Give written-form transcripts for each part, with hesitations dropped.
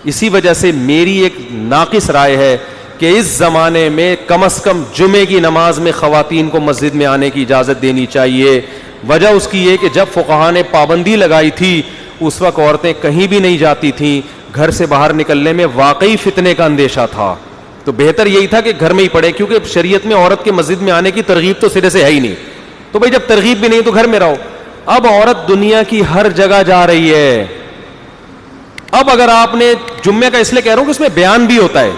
اسی وجہ سے میری ایک ناقص رائے ہے کہ اس زمانے میں کم از کم جمعے کی نماز میں خواتین کو مسجد میں آنے کی اجازت دینی چاہیے. وجہ اس کی یہ کہ جب فقہا نے پابندی لگائی تھی اس وقت عورتیں کہیں بھی نہیں جاتی تھیں, گھر سے باہر نکلنے میں واقعی فتنے کا اندیشہ تھا, تو بہتر یہی تھا کہ گھر میں ہی پڑھے, کیونکہ شریعت میں عورت کے مسجد میں آنے کی ترغیب تو سرے سے ہے ہی نہیں, تو بھائی جب ترغیب بھی نہیں تو گھر میں رہو. اب عورت دنیا کی ہر جگہ جا رہی ہے. اب اگر آپ نے جمعے کا اس لیے کہہ رہا ہوں کہ اس میں بیان بھی ہوتا ہے,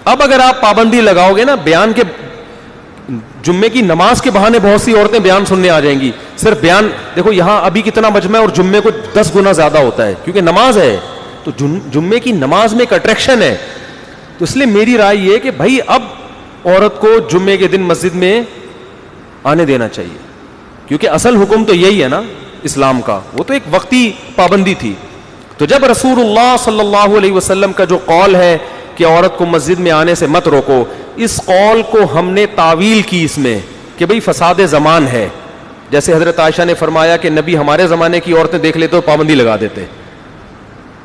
اب اگر آپ پابندی لگاؤ گے نا بیان کے, جمعے کی نماز کے بہانے بہت سی عورتیں بیان سننے آ جائیں گی. صرف بیان دیکھو یہاں ابھی کتنا مجمع ہے اور جمعے کو 10 گنا زیادہ ہوتا ہے کیونکہ نماز ہے, تو جمعے کی نماز میں ایک اٹریکشن ہے. تو اس لیے میری رائے یہ کہ بھائی اب عورت کو جمعے کے دن مسجد میں آنے دینا چاہیے, کیونکہ اصل حکم تو یہی ہے نا اسلام کا, وہ تو ایک وقتی پابندی تھی. تو جب رسول اللہ صلی اللہ علیہ وسلم کا جو قول ہے کہ عورت کو مسجد میں آنے سے مت روکو, اس قول کو ہم نے تعویل کی اس میں کہ بھئی فساد زمان ہے. جیسے حضرت عائشہ نے فرمایا کہ نبی ہمارے زمانے کی عورتیں دیکھ لیتے تو پابندی لگا دیتے,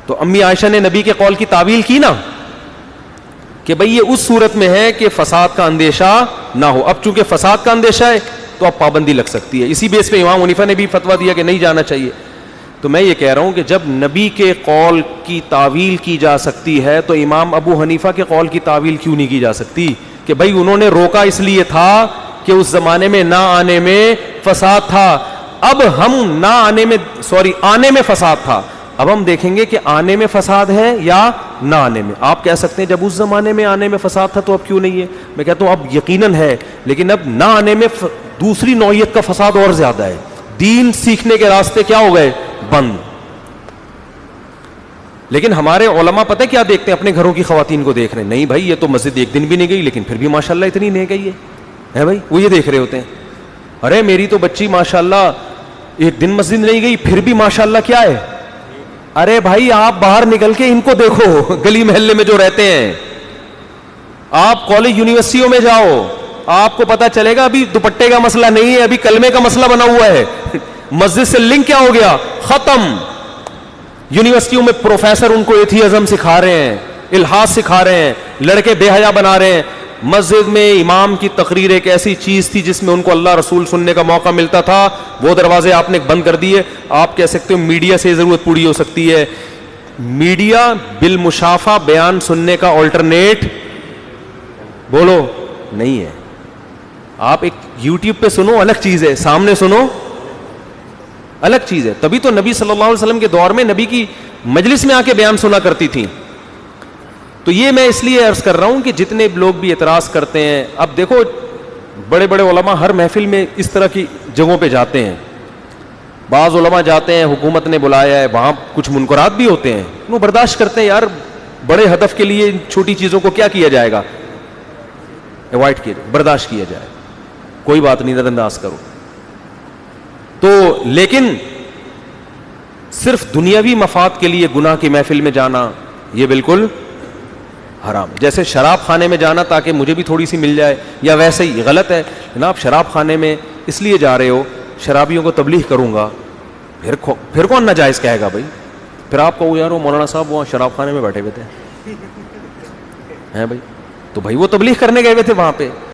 تو امی عائشہ نے نبی کے قول کی تعویل کی نا کہ بھئی یہ اس صورت میں ہے کہ فساد کا اندیشہ نہ ہو. اب چونکہ فساد کا اندیشہ ہے تو اب پابندی لگ سکتی ہے. اسی بیس پہ امام حنیفہ نے بھی فتویٰ دیا کہ نہیں جانا چاہیے. تو میں یہ کہہ رہا ہوں کہ جب نبی کے قول کی تعویل کی جا سکتی ہے تو امام ابو حنیفہ کے قول کی تعویل کیوں نہیں کی جا سکتی کہ بھئی انہوں نے روکا اس لیے تھا کہ اس زمانے میں نہ آنے میں فساد تھا. اب ہم نہ آنے میں آنے میں فساد تھا, اب ہم دیکھیں گے کہ آنے میں فساد ہے یا نہ آنے میں. آپ کہہ سکتے ہیں جب اس زمانے میں آنے میں فساد تھا تو اب کیوں نہیں ہے. میں کہتا ہوں اب یقیناً ہے, لیکن اب نہ آنے میں دوسری نوعیت کا فساد اور زیادہ ہے. دین سیکھنے کے راستے کیا ہو گئے, بند. لیکن ہمارے علماء پتہ کیا دیکھتے ہیں, اپنے گھروں کی خواتین کو دیکھ رہے ہیں, نہیں بھائی یہ تو مسجد ایک دن بھی نہیں گئی لیکن پھر بھی ماشاءاللہ اتنی نہیں گئی ہے بھائی, وہ یہ دیکھ رہے ہوتے ہیں. ارے میری تو بچی ماشاءاللہ ایک دن مسجد نہیں گئی پھر بھی ماشاءاللہ کیا ہے. ارے بھائی آپ باہر نکل کے ان کو دیکھو, گلی محلے میں جو رہتے ہیں, آپ کالج یونیورسٹیوں میں جاؤ, آپ کو پتا چلے گا ابھی دوپٹے کا مسئلہ نہیں ہے, ابھی کلمے کا مسئلہ بنا ہوا ہے. مسجد سے لنک کیا ہو گیا, ختم. یونیورسٹیوں میں پروفیسر ان کو ایتھیزم سکھا رہے ہیں, الحاد سکھا رہے ہیں, لڑکے بے حیا بنا رہے ہیں. مسجد میں امام کی تقریر ایک ایسی چیز تھی جس میں ان کو اللہ رسول سننے کا موقع ملتا تھا, وہ دروازے آپ نے بند کر دیے. آپ کہہ سکتے ہو میڈیا سے ضرورت پوری ہو سکتی ہے, میڈیا بالمشافہ بیان سننے کا آلٹرنیٹ بولو نہیں ہے. آپ ایک یوٹیوب پہ سنو الگ چیز ہے, سامنے سنو الگ چیز ہے. تبھی تو نبی صلی اللہ علیہ وسلم کے دور میں نبی کی مجلس میں آ کے بیان سنا کرتی تھیں. تو یہ میں اس لیے عرض کر رہا ہوں کہ جتنے لوگ بھی اعتراض کرتے ہیں, اب دیکھو بڑے بڑے علماء ہر محفل میں اس طرح کی جگہوں پہ جاتے ہیں. بعض علماء جاتے ہیں, حکومت نے بلایا ہے, وہاں کچھ منکرات بھی ہوتے ہیں, وہ برداشت کرتے ہیں. یار بڑے ہدف کے لیے چھوٹی چیزوں کو کیا کیا جائے گا, اوائڈ کیا جائے, برداشت کیا جائے, کوئی بات نہیں, نظر انداز کرو. تو لیکن صرف دنیاوی مفاد کے لیے گناہ کی محفل میں جانا یہ بالکل حرام. جیسے شراب خانے میں جانا تاکہ مجھے بھی تھوڑی سی مل جائے, یا ویسے ہی غلط ہے جناب. شراب خانے میں اس لیے جا رہے ہو, شرابیوں کو تبلیغ کروں گا, پھر کون ناجائز کہے گا بھائی. پھر آپ کو یار وہ مولانا صاحب وہاں شراب خانے میں بیٹھے ہوئے تھے ہیں بھائی, تو بھائی وہ تبلیغ کرنے گئے ہوئے تھے وہاں پہ,